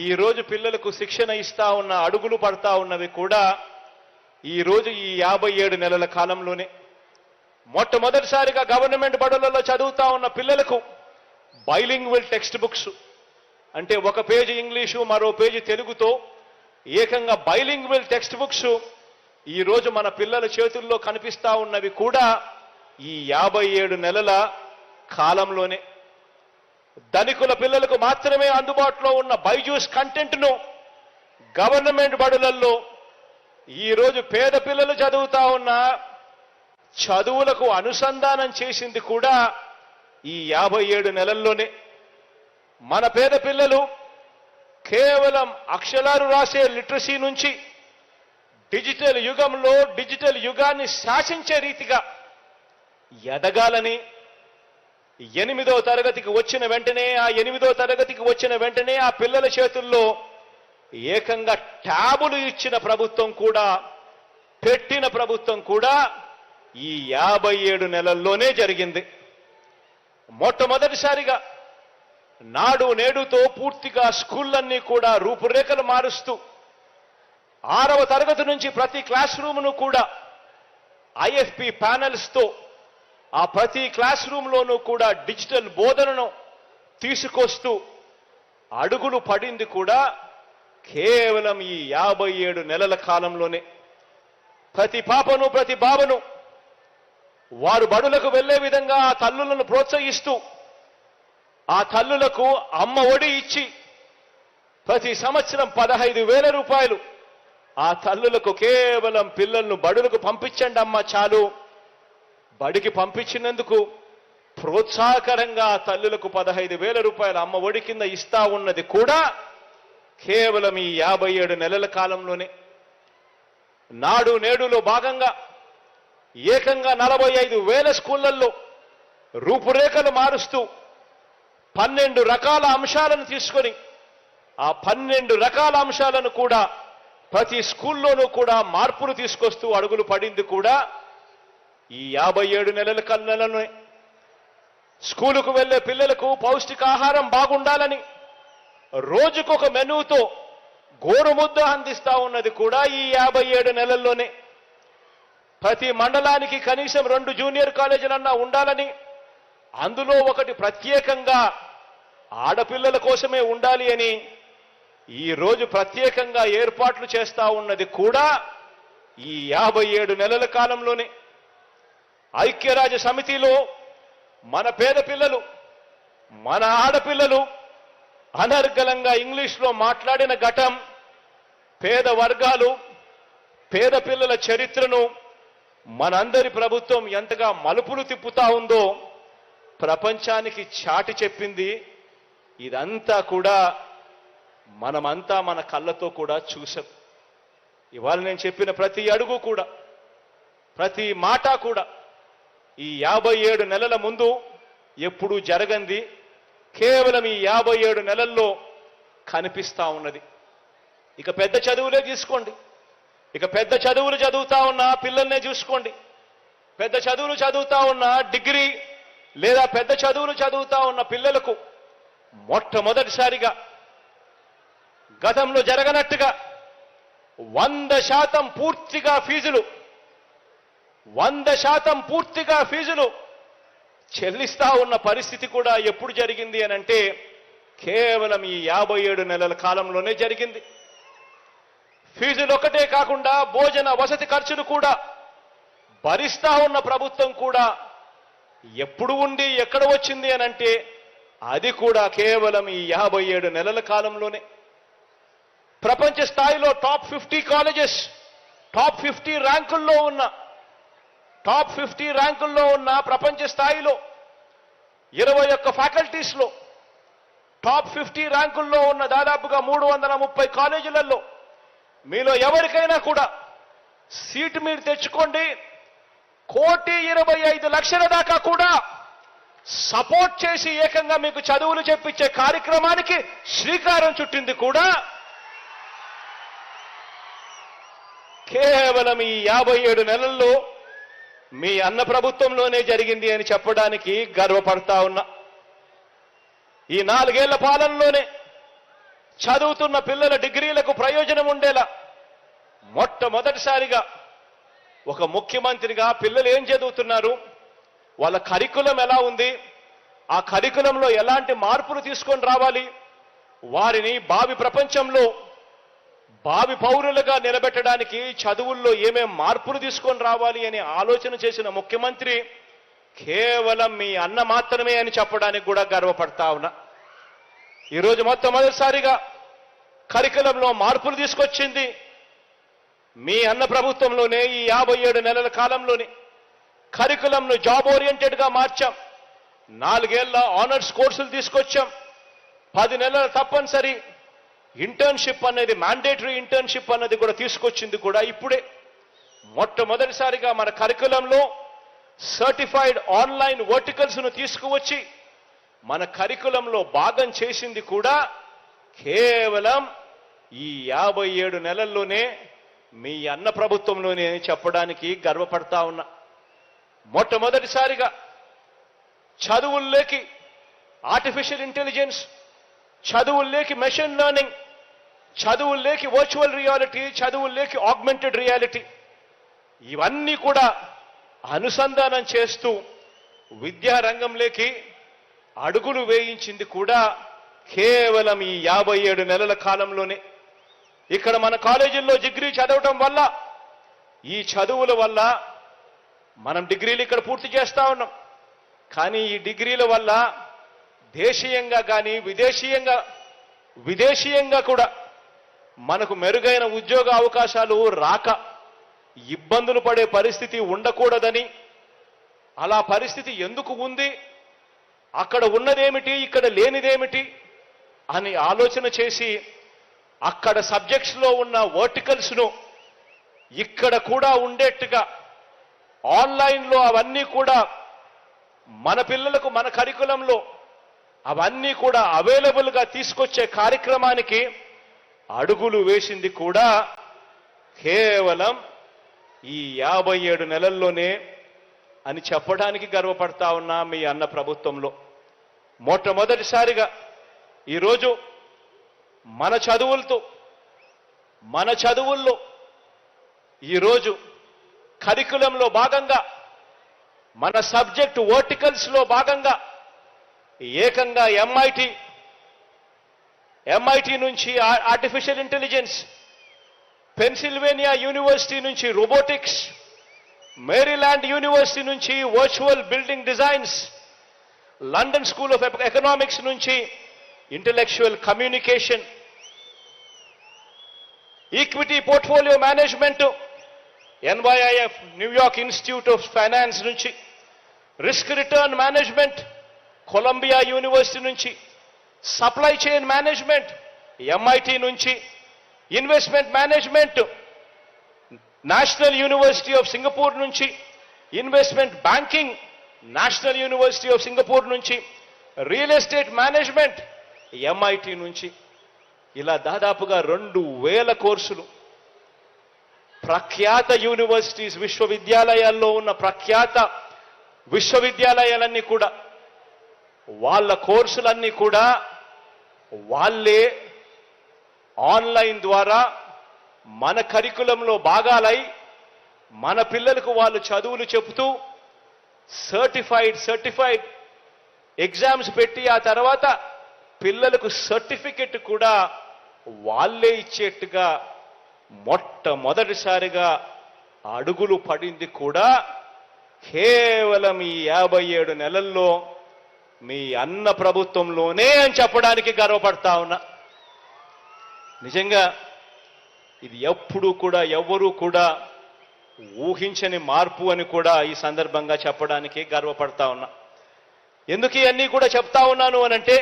ఈరోజు పిల్లలకు శిక్షణ ఇస్తా ఉన్న అడుగులు పడతా ఉన్నవి కూడా ఈరోజు ఈ 57 నెలల కాలంలోనే. మొట్టమొదటిసారిగా గవర్నమెంట్ బడులలో చదువుతా ఉన్న పిల్లలకు బైలింగ్వల్ టెక్స్ట్ బుక్స్, అంటే ఒక పేజీ ఇంగ్లీషు మరో పేజీ తెలుగుతో ఏకంగా బైలింగ్వల్ టెక్స్ట్ బుక్స్ ఈరోజు మన పిల్లల చేతుల్లో కనిపిస్తా ఉన్నవి కూడా ఈ 57 నెలల కాలంలోనే. ధనికుల పిల్లలకు మాత్రమే అందుబాటులో ఉన్న బైజూస్ కంటెంట్ను గవర్నమెంట్ బడులలో ఈరోజు పేద పిల్లలు చదువుతా ఉన్న చదువులకు అనుసంధానం చేసింది కూడా ఈ 57 నెలల్లోనే. మన పేద పిల్లలు కేవలం అక్షరాలు రాసే లిటరసీ నుంచి డిజిటల్ యుగంలో డిజిటల్ యుగాన్ని శాసించే రీతిగా ఎదగాలని 8వ తరగతికి వచ్చిన వెంటనే ఆ పిల్లల చేతుల్లో ఏకంగా ట్యాబులు ఇచ్చిన ప్రభుత్వం కూడా, పెట్టిన ప్రభుత్వం కూడా ఈ 57 నెలల్లోనే జరిగింది. మొట్టమొదటిసారిగా నాడు నేడుతో పూర్తిగా స్కూళ్ళన్నీ కూడా రూపురేఖలు మారుస్తూ 6వ తరగతి నుంచి ప్రతి క్లాస్ రూమ్ను కూడా ఐఎఫ్పి ప్యానెల్స్తో ఆ ప్రతి క్లాస్ రూమ్లోనూ కూడా డిజిటల్ బోధనను తీసుకొస్తూ అడుగులు పడింది కూడా కేవలం ఈ 57 నెలల కాలంలోనే. ప్రతి పాపను ప్రతి బాబను వారు బడులకు వెళ్లే విధంగా ఆ తల్లులను ప్రోత్సహిస్తూ ఆ తల్లులకు అమ్మ ఒడి ఇచ్చి ప్రతి సంవత్సరం 15,000 రూపాయలు ఆ తల్లులకు కేవలం పిల్లలను బడులకు పంపించండి అమ్మ చాలు, బడికి పంపించినందుకు ప్రోత్సాహకరంగా ఆ తల్లులకు 15,000 రూపాయలు అమ్మ ఒడి కింద ఇస్తా ఉన్నది కూడా కేవలం ఈ 57 నెలల కాలంలోనే. నాడు నేడులో భాగంగా ఏకంగా 45,000 స్కూళ్లలో రూపురేఖలు మారుస్తూ 12 రకాల అంశాలను తీసుకొని ఆ 12 రకాల అంశాలను కూడా ప్రతి స్కూల్లోనూ కూడా మార్పులు తీసుకొస్తూ అడుగులు పడింది కూడా ఈ 57 నెలల కళ్ళలోనే. స్కూలుకు వెళ్లే పిల్లలకు పౌష్టికాహారం బాగుండాలని రోజుకొక మెనూతో గోరుముద్ద అందిస్తా ఉన్నది కూడా ఈ 57 నెలల్లోనే. ప్రతి మండలానికి కనీసం 2 జూనియర్ కాలేజీలన్నా ఉండాలని, అందులో ఒకటి ప్రత్యేకంగా ఆడపిల్లల కోసమే ఉండాలి అని ఈ రోజు ప్రత్యేకంగా ఏర్పాట్లు చేస్తా ఉన్నది కూడా ఈ 57 నెలల కాలంలోనే. ఐక్యరాజ్య సమితిలో మన పేద పిల్లలు, మన ఆడపిల్లలు అనర్గళంగా ఇంగ్లీష్లో మాట్లాడిన ఘటం పేద వర్గాలు, పేద పిల్లల చరిత్రను మనందరి ప్రభుత్వం ఎంతగా మలుపులు తిప్పుతా ఉందో ప్రపంచానికి చాటి చెప్పింది. ఇదంతా కూడా మనమంతా మన కళ్ళతో కూడా చూసాం. ఇవాళ నేను చెప్పిన ప్రతి అడుగు కూడా, ప్రతి మాట కూడా ఈ 57 నెలల ముందు ఎప్పుడూ జరగంది కేవలం ఈ 57 నెలల్లో కనిపిస్తా ఉన్నది. ఇక పెద్ద చదువులే తీసుకోండి, ఇక పెద్ద చదువులు చదువుతా ఉన్న పిల్లల్నే చూసుకోండి. పెద్ద చదువులు చదువుతా ఉన్న డిగ్రీ లేదా పెద్ద చదువులు చదువుతా ఉన్న పిల్లలకు మొట్టమొదటిసారిగా గతంలో జరగనట్టుగా 100% పూర్తిగా ఫీజులు 100% పూర్తిగా ఫీజులు చెల్లిస్తా ఉన్న పరిస్థితి కూడా ఎప్పుడు జరిగింది అనంటే కేవలం ఈ 57 నెలల కాలంలోనే జరిగింది. ఫీజులు ఒకటే కాకుండా భోజన వసతి ఖర్చులు కూడా భరిస్తా ఉన్న ప్రభుత్వం కూడా ఎప్పుడు ఉండి ఎక్కడ వచ్చింది అనంటే అది కూడా కేవలం ఈ 57 నెలల కాలంలోనే. ప్రపంచ స్థాయిలో టాప్ 50 కాలేజెస్, టాప్ 50 ర్యాంకుల్లో ఉన్న ప్రపంచ స్థాయిలో 21 ఫ్యాకల్టీస్లో టాప్ 50 ర్యాంకుల్లో ఉన్న దాదాపుగా 330 కాలేజీలలో మీలో ఎవరికైనా కూడా సీటు మీరు తెచ్చుకోండి. 1,25,00,000 దాకా కూడా సపోర్ట్ చేసి ఏకంగా మీకు చదువులు చెప్పించే కార్యక్రమానికి శ్రీకారం చుట్టింది కూడా కేవలం ఈ 57 నెలల్లో మీ అన్న ప్రభుత్వంలోనే జరిగింది అని చెప్పడానికి గర్వపడతా ఉన్నా. ఈ 4 ఏళ్ల పాలనలోనే చదువుతున్న పిల్లల డిగ్రీలకు ప్రయోజనం ఉండేలా మొట్టమొదటిసారిగా ఒక ముఖ్యమంత్రిగా పిల్లలు ఏం చదువుతున్నారు, వాళ్ళ కరికులం ఎలా ఉంది, ఆ కరికులంలో ఎలాంటి మార్పులు తీసుకొని రావాలి, వారిని భావి ప్రపంచంలో భావి పౌరులుగా నిలబెట్టడానికి చదువుల్లో ఏమేం మార్పులు తీసుకొని రావాలి అని ఆలోచన చేసిన ముఖ్యమంత్రి కేవలం మీ అన్న మాత్రమే అని చెప్పడానికి కూడా గర్వపడతా ఉన్నా. ఈరోజు మొట్టమొదటిసారిగా కరికులంలో మార్పులు తీసుకొచ్చింది మీ అన్న ప్రభుత్వంలోనే. ఈ 57 నెలల కాలంలోనే కరికులంను జాబ్ ఓరియంటెడ్గా మార్చాం. 4 ఏళ్ల ఆనర్స్ కోర్సులు తీసుకొచ్చాం. 10 నెలల తప్పనిసరి ఇంటర్న్షిప్ అనేది, మ్యాండేటరీ ఇంటర్న్షిప్ అన్నది కూడా తీసుకొచ్చింది కూడా ఇప్పుడే. మొట్టమొదటిసారిగా మన కరికులంలో సర్టిఫైడ్ ఆన్లైన్ వర్టికల్స్ను తీసుకువచ్చి మన కరికులంలో భాగం చేసింది కూడా కేవలం ఈ 57 నెలల్లోనే మీ అన్న ప్రభుత్వంలోనే చెప్పడానికి గర్వపడతా ఉన్నా. మొట్టమొదటిసారిగా చదువుల్లోకి ఆర్టిఫిషియల్ ఇంటెలిజెన్స్, చదువుల్లోకి మెషిన్ లెర్నింగ్, చదువుల్లోకి వర్చువల్ రియాలిటీ, చదువుల్లోకి ఆగ్మెంటెడ్ రియాలిటీ, ఇవన్నీ కూడా అనుసంధానం చేస్తూ విద్యారంగంలోకి అడుగులు వేయించింది కూడా కేవలం ఈ 57 నెలల కాలంలోనే. ఇక్కడ మన కాలేజీల్లో డిగ్రీ చదవటం వల్ల, ఈ చదువుల వల్ల మనం డిగ్రీలు ఇక్కడ పూర్తి చేస్తా ఉన్నాం. కానీ ఈ డిగ్రీల వల్ల దేశీయంగా కానీ విదేశీయంగా కూడా మనకు మెరుగైన ఉద్యోగ అవకాశాలు రాక ఇబ్బందులు పడే పరిస్థితి ఉండకూడదని, అలా పరిస్థితి ఎందుకు ఉంది, అక్కడ ఉన్నదేమిటి ఇక్కడ లేనిదేమిటి అని ఆలోచన చేసి అక్కడ సబ్జెక్ట్స్లో ఉన్న వర్టికల్స్ను ఇక్కడ కూడా ఉండేట్టుగా ఆన్లైన్లో అవన్నీ కూడా మన పిల్లలకు మన కరికులంలో అవన్నీ కూడా అవైలబుల్గా తీసుకొచ్చే కార్యక్రమానికి అడుగులు వేసింది కూడా కేవలం ఈ 57 నెలల్లోనే అని చెప్పడానికి గర్వపడతా ఉన్నా మీ అన్న ప్రభుత్వంలో. మొట్టమొదటిసారిగా ఈరోజు మన చదువుల్లో ఈరోజు కరికులంలో భాగంగా మన సబ్జెక్ట్ వర్టికల్స్లో భాగంగా ఏకంగా ఎంఐటి నుంచి ఆర్టిఫిషియల్ ఇంటెలిజెన్స్, పెన్సిల్వేనియా యూనివర్సిటీ నుంచి రోబోటిక్స్, మేరీల్యాండ్ యూనివర్సిటీ నుంచి virtual building designs, London School of Economics నుంచి intellectual communication, equity portfolio management NYIF New York Institute of Finance నుంచి, risk return management Columbia University నుంచి, supply chain management MIT నుంచి, investment management National University of Singapore నుంచి, investment banking National University of Singapore నుంచి, real estate management MIT నుంచి, ఇలా దాదాపుగా 2,000 కోర్సులు ప్రఖ్యాత యూనివర్సిటీస్, విశ్వవిద్యాలయాల్లో ఉన్న ప్రఖ్యాత విశ్వవిద్యాలయాలన్నీ కూడా వాళ్ళ కోర్సులన్నీ కూడా వాళ్ళే ఆన్లైన్ ద్వారా మన కరికులంలో భాగాలై మన పిల్లలకు వాళ్ళు చదువులు చెబుతూ సర్టిఫైడ్ ఎగ్జామ్స్ పెట్టి ఆ తర్వాత పిల్లలకు సర్టిఫికెట్ కూడా వాళ్ళే ఇచ్చేట్టుగా మొట్టమొదటిసారిగా అడుగులు పడింది కూడా కేవలం ఈ 57 నెలల్లో మీ అన్న ప్రభుత్వంలోనే అని చెప్పడానికి గర్వపడతా ఉన్నా. నిజంగా ఇది ఎప్పుడూ కూడా ఎవ్వరూ కూడా ఊహించని మార్పు అని కూడా ఈ సందర్భంగా చెప్పడానికి గర్వపడతా ఉన్నా. ఎందుకు ఇవన్నీ కూడా చెప్తా ఉన్నాను అనంటే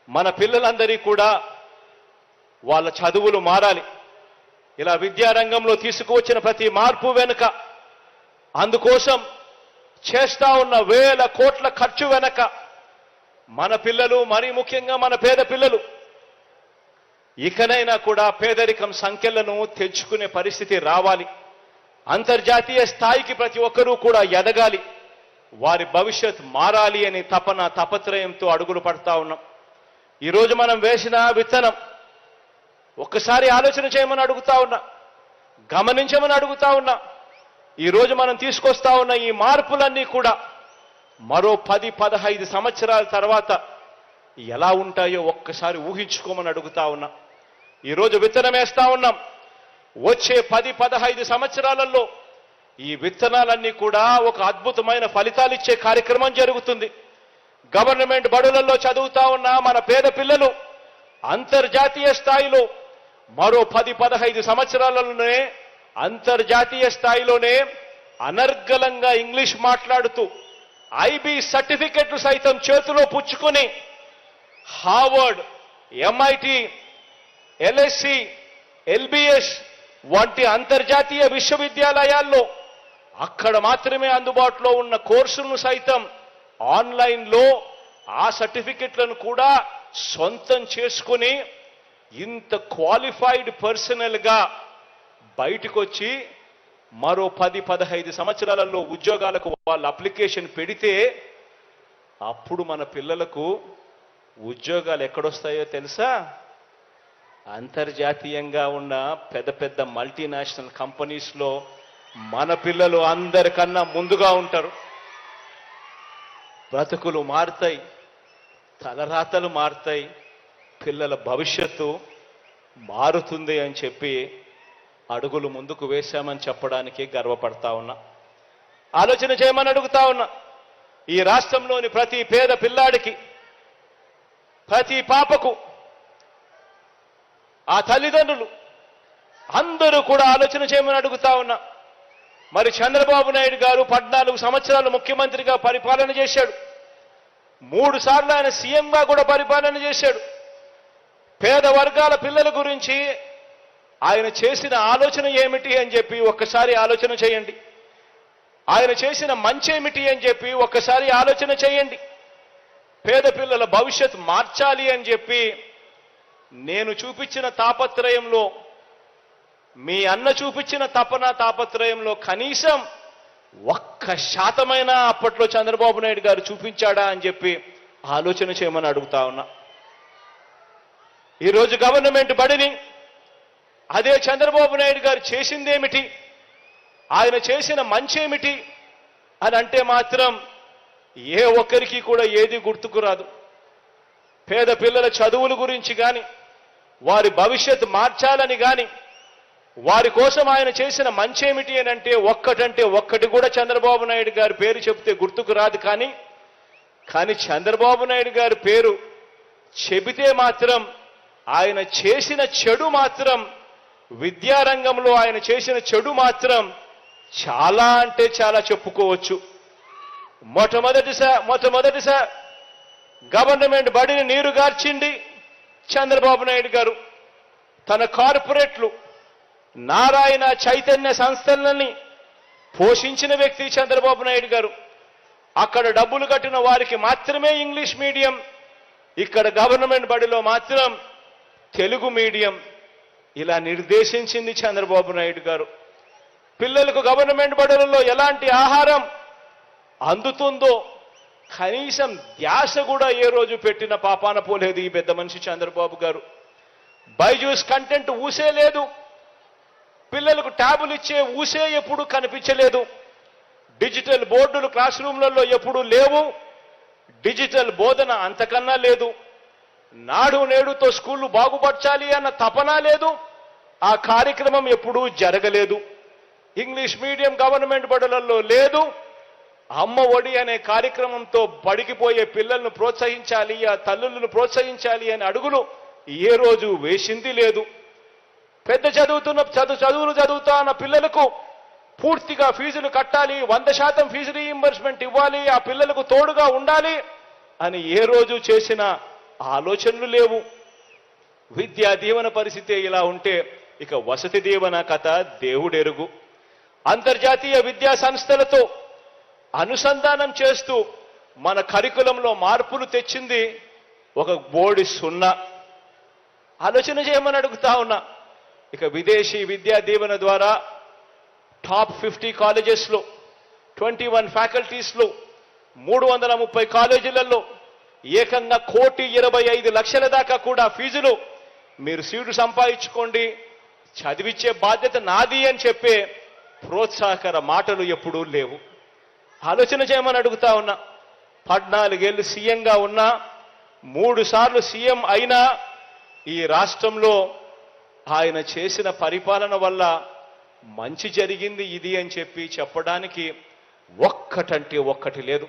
మన పిల్లలందరికీ కూడా వాళ్ళ చదువులు మారాలి. ఇలా విద్యారంగంలో తీసుకువచ్చిన ప్రతి మార్పు వెనుక, అందుకోసం చేస్తా ఉన్న వేల కోట్ల ఖర్చు వెనక మన పిల్లలు, మరీ ముఖ్యంగా మన పేద పిల్లలు ఇకనైనా కూడా పేదరికం సంఖ్యలను తెచ్చుకునే పరిస్థితి రావాలి. అంతర్జాతీయ స్థాయికి ప్రతి ఒక్కరూ కూడా ఎదగాలి. వారి భవిష్యత్ మారాలి అని తపత్రయంతో అడుగులు పడతా ఉన్నాం. ఈరోజు మనం వేసిన విత్తనం ఒక్కసారి ఆలోచన చేయమని అడుగుతా ఉన్నా, గమనించమని అడుగుతా ఉన్నా. ఈరోజు మనం తీసుకొస్తా ఉన్న ఈ మార్పులన్నీ కూడా మరో 10-15 సంవత్సరాల తర్వాత ఎలా ఉంటాయో ఒక్కసారి ఊహించుకోమని అడుగుతా ఉన్నా. ఈరోజు విత్తనం వేస్తా ఉన్నాం. వచ్చే 10-15 సంవత్సరాలలో ఈ విత్తనాలన్నీ కూడా ఒక అద్భుతమైన ఫలితాలు ఇచ్చే కార్యక్రమం జరుగుతుంది. గవర్నమెంట్ బడులలో చదువుతా ఉన్న మన పేద పిల్లలు అంతర్జాతీయ స్థాయిలో మరో 10-15 సంవత్సరాలలోనే అంతర్జాతీయ స్థాయిలోనే అనర్గళంగా ఇంగ్లీష్ మాట్లాడుతూ ఐబీ సర్టిఫికెట్లు సైతం చేతిలో పుచ్చుకొని హార్వర్డ్, ఎంఐటి, ఎల్ఎస్సి, ఎల్బిఎస్ వంటి అంతర్జాతీయ విశ్వవిద్యాలయాల్లో అక్కడ మాత్రమే అందుబాటులో ఉన్న కోర్సులను సైతం ఆన్లైన్లో ఆ సర్టిఫికెట్లను కూడా సొంతం చేసుకుని ఇంత క్వాలిఫైడ్ పర్సనల్గా బయటకు వచ్చి మరో 10-15 సంవత్సరాలలో ఉద్యోగాలకు వాళ్ళు అప్లికేషన్ పెడితే అప్పుడు మన పిల్లలకు ఉద్యోగాలు ఎక్కడొస్తాయో తెలుసా? అంతర్జాతీయంగా ఉన్న పెద్ద పెద్ద మల్టీనేషనల్ కంపెనీస్లో మన పిల్లలు అందరికన్నా ముందుగా ఉంటారు. బ్రతుకులు మారుతాయి, తలరాతలు మారుతాయి, పిల్లల భవిష్యత్తు మారుతుంది అని చెప్పి అడుగులు ముందుకు వేశామని చెప్పడానికి గర్వపడతా ఉన్నా. ఆలోచన చేయమని అడుగుతా ఉన్నా. ఈ రాష్ట్రంలోని ప్రతి పేద పిల్లాడికి, ప్రతి పాపకు ఆ తల్లిదండ్రులు అందరూ కూడా ఆలోచన చేయమని అడుగుతా ఉన్నా. మరి చంద్రబాబు నాయుడు గారు 14 సంవత్సరాలు ముఖ్యమంత్రిగా పరిపాలన చేశాడు. 3 సార్లు ఆయన సీఎంగా కూడా పరిపాలన చేశాడు. పేద వర్గాల పిల్లల గురించి ఆయన చేసిన ఆలోచన ఏమిటి అని చెప్పి ఒక్కసారి ఆలోచన చేయండి. ఆయన చేసిన మంచి ఏమిటి అని చెప్పి ఒక్కసారి ఆలోచన చేయండి. పేద పిల్లల భవిష్యత్ మార్చాలి అని చెప్పి నేను చూపించిన తాపత్రయంలో, మీ అన్న చూపించిన తాపత్రయంలో కనీసం 1% అప్పట్లో చంద్రబాబు నాయుడు గారు చూపించాడా అని చెప్పి ఆలోచన చేయమని అడుగుతా ఉన్నా. ఈరోజు గవర్నమెంట్ బడిని అదే చంద్రబాబు నాయుడు గారు చేసిందేమిటి, ఆయన చేసిన మంచి ఏమిటి అని అంటే మాత్రం ఏ ఒక్కరికి కూడా ఏది గుర్తుకు రాదు. పేద పిల్లల చదువుల గురించి కానీ, వారి భవిష్యత్తు మార్చాలని కానీ, వారి కోసం ఆయన చేసిన మంచి ఏమిటి అని అంటే ఒక్కటి కూడా చంద్రబాబు నాయుడు గారి పేరు చెబితే గుర్తుకు రాదు. కానీ చంద్రబాబు నాయుడు గారి పేరు చెబితే మాత్రం ఆయన చేసిన చెడు మాత్రం, విద్యారంగంలో ఆయన చేసిన చెడు మాత్రం చాలా అంటే చాలా చెప్పుకోవచ్చు. మొట్టమొదటిసారి గవర్నమెంట్ బడిని నీరుగార్చింది చంద్రబాబు నాయుడు గారు. తన కార్పొరేట్లు, నారాయణ, చైతన్య సంస్థలని పోషించిన వ్యక్తి చంద్రబాబు నాయుడు గారు. అక్కడ డబ్బులు కట్టిన వారికి మాత్రమే ఇంగ్లీష్ మీడియం, ఇక్కడ గవర్నమెంట్ బడిలో మాత్రం తెలుగు మీడియం. ఇలా నిర్దేశించింది చంద్రబాబు నాయుడు గారు. పిల్లలకు గవర్నమెంట్ బడులలో ఎలాంటి ఆహారం అందుతుందో కనీసం ధ్యాస కూడా ఏ రోజు పెట్టిన పాపాన పోలేదు ఈ పెద్ద మనిషి చంద్రబాబు గారు. బైజూస్ కంటెంట్ ఊసే లేదు, పిల్లలకు ట్యాబులు ఇచ్చే ఊసే ఎప్పుడు కనిపించలేదు, డిజిటల్ బోర్డులు క్లాస్ రూమ్లలో ఎప్పుడూ లేవు, డిజిటల్ బోధన అంతకన్నా లేదు, నాడు నేడుతో స్కూళ్లు బాగుపరచాలి అన్న తపన లేదు, ఆ కార్యక్రమం ఎప్పుడూ జరగలేదు. ఇంగ్లీష్ మీడియం గవర్నమెంట్ బడులలో లేదు. అమ్మ ఒడి అనే కార్యక్రమంతో బడికిపోయే పిల్లలను ప్రోత్సహించాలి, ఆ తల్లులను ప్రోత్సహించాలి అనే అడుగులు ఏ రోజు వేసింది లేదు. పెద్ద చదువులు చదువుతా ఉన్న పిల్లలకు పూర్తిగా ఫీజులు కట్టాలి, 100% ఫీజు రీయింబర్స్మెంట్ ఇవ్వాలి, ఆ పిల్లలకు తోడుగా ఉండాలి అని ఏ రోజు చేసిన ఆలోచనలు లేవు. విద్యా దీవెన పరిస్థితి ఇలా ఉంటే ఇక వసతి దీవెన కథ దేవుడెరుగు. అంతర్జాతీయ విద్యా సంస్థలతో అనుసంధానం చేస్తూ మన కరికులంలో మార్పులు తెచ్చింది ఒక బోర్డు 0. ఆలోచన చేయమని అడుగుతా ఉన్నా. ఇక విదేశీ విద్యా దీవెన ద్వారా టాప్ 50 కాలేజెస్లో 21 ఫ్యాకల్టీస్లో 330 కాలేజీలలో ఏకంగా 1,25,00,000 దాకా కూడా ఫీజులు మీరు సీటు సంపాదించుకోండి, చదివించే బాధ్యత నాది అని చెప్పే ప్రోత్సాహకర మాటలు ఎప్పుడూ లేవు. ఆలోచన చేయమని అడుగుతా ఉన్నా. 14 ఏళ్ళు సీఎంగా ఉన్నా, 3 సార్లు సీఎం అయినా ఈ రాష్ట్రంలో ఆయన చేసిన పరిపాలన వల్ల మంచి జరిగింది ఇది అని చెప్పి చెప్పడానికి ఒక్కటంటే ఒక్కటి లేదు.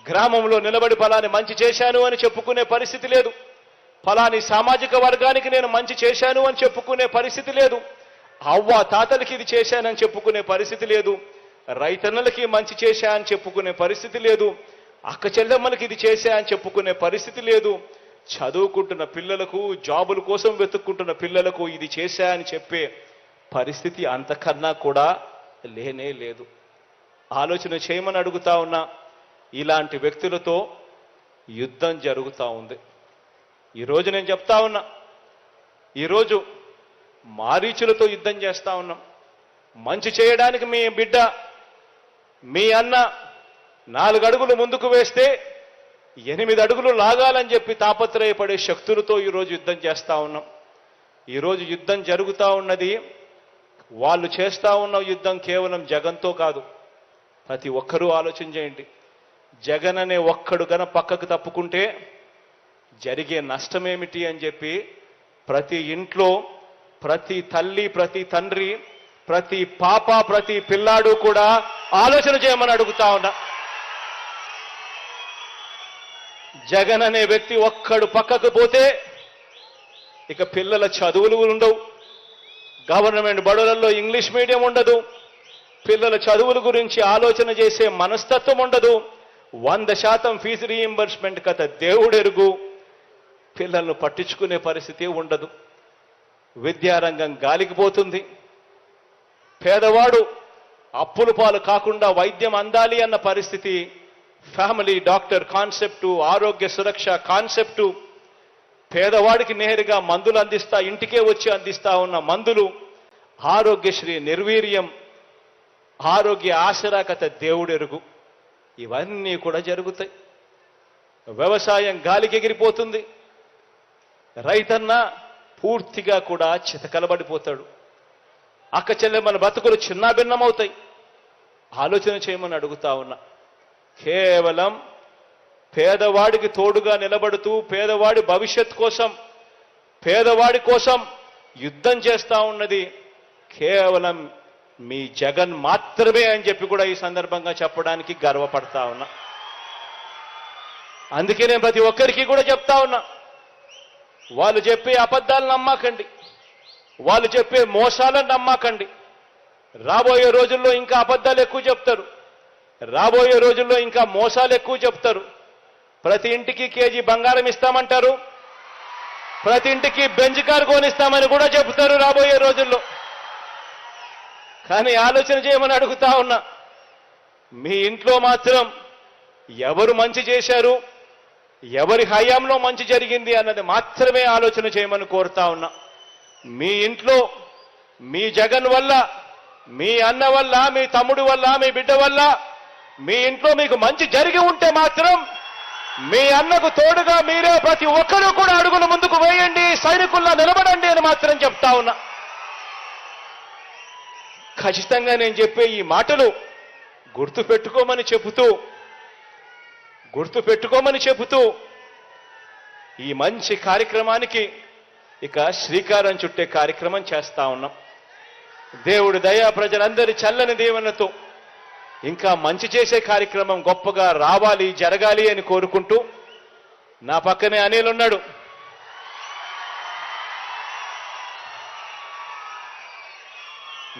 గ్రామంలో నిలబడి ఫలాని మంచి చేశాను అని చెప్పుకునే పరిస్థితి లేదు. ఫలాని సామాజిక వర్గానికి నేను మంచి చేశాను అని చెప్పుకునే పరిస్థితి లేదు. అవ్వ తాతలకి ఇది చేశానని చెప్పుకునే పరిస్థితి లేదు. రైతన్నలకి మంచి చేశా అని చెప్పుకునే పరిస్థితి లేదు. అక్క చెల్లెమ్మలకి ఇది చేశా అని చెప్పుకునే పరిస్థితి లేదు. చదువుకుంటున్న పిల్లలకు, జాబుల కోసం వెతుక్కుంటున్న పిల్లలకు ఇది చేశా అని చెప్పే పరిస్థితి అంతకన్నా కూడా లేనే లేదు. ఆలోచన చేయమని అడుగుతా ఉన్నా. ఇలాంటి వ్యక్తులతో యుద్ధం జరుగుతూ ఉంది. ఈరోజు నేను చెప్తా ఉన్నా, ఈరోజు మారీచులతో యుద్ధం చేస్తా ఉన్నాం. మంచి చేయడానికి మీ బిడ్డ, మీ అన్న 4 అడుగులు ముందుకు వేస్తే 8 అడుగులు లాగాలని చెప్పి తాపత్రయపడే శక్తులతో ఈరోజు యుద్ధం చేస్తా ఉన్నాం. ఈరోజు యుద్ధం జరుగుతూ ఉన్నది, వాళ్ళు చేస్తా ఉన్న యుద్ధం కేవలం జగన్తో కాదు. ప్రతి ఒక్కరూ ఆలోచన చేయండి. జగన్ అనే ఒక్కడు గన పక్కకు తప్పుకుంటే జరిగే నష్టమేమిటి అని చెప్పి ప్రతి ఇంట్లో, ప్రతి తల్లి, ప్రతి తండ్రి, ప్రతి పాప, ప్రతి పిల్లాడు కూడా ఆలోచన చేయమని అడుగుతా ఉన్నా. జగన్ అనే వ్యక్తి ఒక్కడు పక్కకు పోతే ఇక పిల్లల చదువులు ఉండవు, గవర్నమెంట్ బడులలో ఇంగ్లీష్ మీడియం ఉండదు, పిల్లల చదువుల గురించి ఆలోచన చేసే మనస్తత్వం ఉండదు, 100% ఫీజు రీయింబర్స్మెంట్ కథ దేవుడెరుగు, పిల్లలను పట్టించుకునే పరిస్థితి ఉండదు. విద్యారంగం గాలికి పోతుంది. పేదవాడు అప్పుల పాలు కాకుండా వైద్యం అందాలి అన్న పరిస్థితి, ఫ్యామిలీ డాక్టర్ కాన్సెప్టు, ఆరోగ్య సురక్ష కాన్సెప్టు, పేదవాడికి నేరుగా మందులు అందిస్తా, ఇంటికే వచ్చి అందిస్తా ఉన్న మందులు, ఆరోగ్యశ్రీ నిర్వీర్యం, ఆరోగ్య ఆసరా కథ దేవుడెరుగు, ఇవన్నీ కూడా జరుగుతాయి. వ్యవసాయం గాలికి ఎగిరిపోతుంది. రైతన్న పూర్తిగా కూడా చితకలబడిపోతాడు. అక్క చెల్లెమ్మల బతుకులు చిన్నాభిన్నమవుతాయి. ఆలోచన చేయమని అడుగుతా ఉన్నా. కేవలం పేదవాడికి తోడుగా నిలబడుతూ పేదవాడి భవిష్యత్ కోసం, పేదవాడి కోసం యుద్ధం చేస్తా ఉన్నది కేవలం మీ జగన్ మాత్రమే అని చెప్పి కూడా ఈ సందర్భంగా చెప్పడానికి గర్వపడతా ఉన్నా. అందుకే నేను ప్రతి ఒక్కరికి కూడా చెప్తా ఉన్నా, వాళ్ళు చెప్పే అబద్ధాలు నమ్మకండి, వాళ్ళు చెప్పే మోసాలను నమ్మకండి. రాబోయే రోజుల్లో ఇంకా అబద్ధాలు ఎక్కువ చెప్తారు, రాబోయే రోజుల్లో ఇంకా మోసాలు ఎక్కువ చెప్తారు. ప్రతి ఇంటికి కేజీ బంగారం ఇస్తామంటారు, ప్రతి ఇంటికి బెంజ్ కారు కొనిస్తామని కూడా చెబుతారు రాబోయే రోజుల్లో. కానీ ఆలోచన చేయమని అడుగుతా ఉన్నా, మీ ఇంట్లో మాత్రం ఎవరు మంచి చేశారు, ఎవరి హయాంలో మంచి జరిగింది అన్నది మాత్రమే ఆలోచన చేయమని కోరుతా ఉన్నా. మీ ఇంట్లో మీ జగన్ వల్ల, మీ అన్న వల్ల, మీ తమ్ముడు వల్ల, మీ బిడ్డ వల్ల మీ ఇంట్లో మీకు మంచి జరిగి ఉంటే మాత్రం మీ అన్నకు తోడుగా మీరే ప్రతి ఒక్కరూ కూడా అడుగులు ముందుకు వేయండి, సైనికుల్లా నిలబడండి అని మాత్రం చెప్తా ఉన్నా. ఖచ్చితంగా నేను చెప్పే ఈ మాటలు గుర్తుపెట్టుకోమని చెబుతూ ఈ మంచి కార్యక్రమానికి ఇక శ్రీకారం చుట్టే కార్యక్రమం చేస్తా ఉన్నాం. దేవుడి దయ, ప్రజలందరి చల్లని దీవెనతో ఇంకా మంచి చేసే కార్యక్రమం గొప్పగా రావాలి, జరగాలి అని కోరుకుంటూ, నా పక్కనే అనిల్ ఉన్నాడు.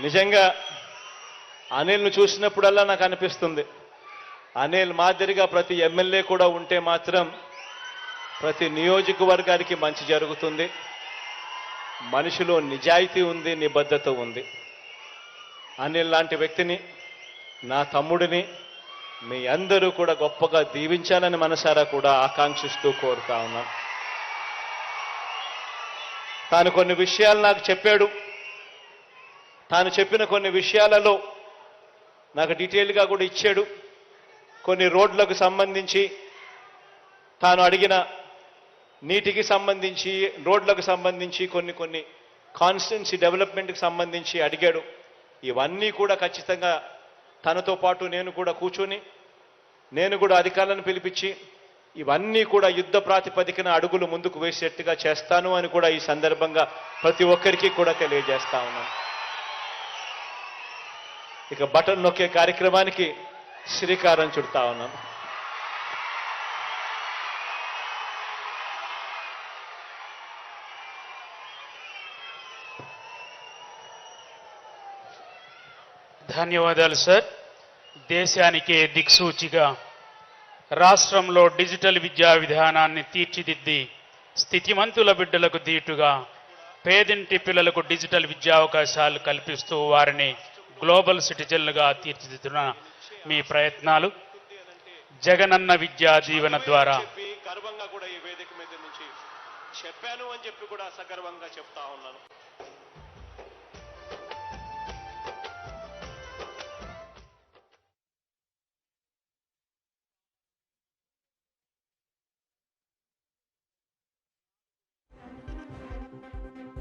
నిజంగా అనిల్ను చూసినప్పుడల్లా నాకు అనిపిస్తుంది, అనిల్ మాదిరిగా ప్రతి ఎమ్మెల్యే కూడా ఉంటే మాత్రం ప్రతి నియోజకవర్గానికి మంచి జరుగుతుంది. మనిషిలో నిజాయితీ ఉంది, నిబద్ధత ఉంది. అనిల్ లాంటి వ్యక్తిని, నా తమ్ముడిని మీ అందరూ కూడా గొప్పగా దీవించాలని మనసారా కూడా ఆకాంక్షిస్తూ కోరుతా ఉన్నాను. తాను కొన్ని విషయాలు నాకు చెప్పాడు. తాను చెప్పిన కొన్ని విషయాలలో నాకు డీటెయిల్గా కూడా ఇచ్చాడు. కొన్ని రోడ్లకు సంబంధించి, తాను అడిగిన నీటికి సంబంధించి, రోడ్లకు సంబంధించి, కొన్ని కాన్స్టిట్యున్సీ డెవలప్మెంట్కి సంబంధించి అడిగాడు. ఇవన్నీ కూడా ఖచ్చితంగా తనతో పాటు నేను కూడా కూర్చొని, నేను కూడా అధికారులను పిలిపించి ఇవన్నీ కూడా యుద్ధ ప్రాతిపదికన అడుగులు ముందుకు వేసేట్టుగా చేస్తాను అని కూడా ఈ సందర్భంగా ప్రతి ఒక్కరికి కూడా తెలియజేస్తా ఉన్నాను. ఇక బటన్ నొక్కే కార్యక్రమానికి శ్రీకారం చుడతా ఉన్నాను. ధన్యవాదాలు సార్. దేశానికే దిక్సూచిగా రాష్ట్రంలో డిజిటల్ విద్యా విధానాన్ని తీర్చిదిద్ది స్థితిమంతుల బిడ్డలకు దీటుగా పేదింటి పిల్లలకు డిజిటల్ విద్యా అవకాశాలు కల్పిస్తూ వారిని గ్లోబల్ సిటిజన్లుగా తీర్చిదిద్దున మీ ప్రయత్నాలు జగనన్న విద్యా దీవెన ద్వారా గర్వంగా కూడా ఈ వేదిక మీద నుంచి చెప్పాను అని చెప్పి కూడా సగర్వంగా చెప్తా ఉన్నాను.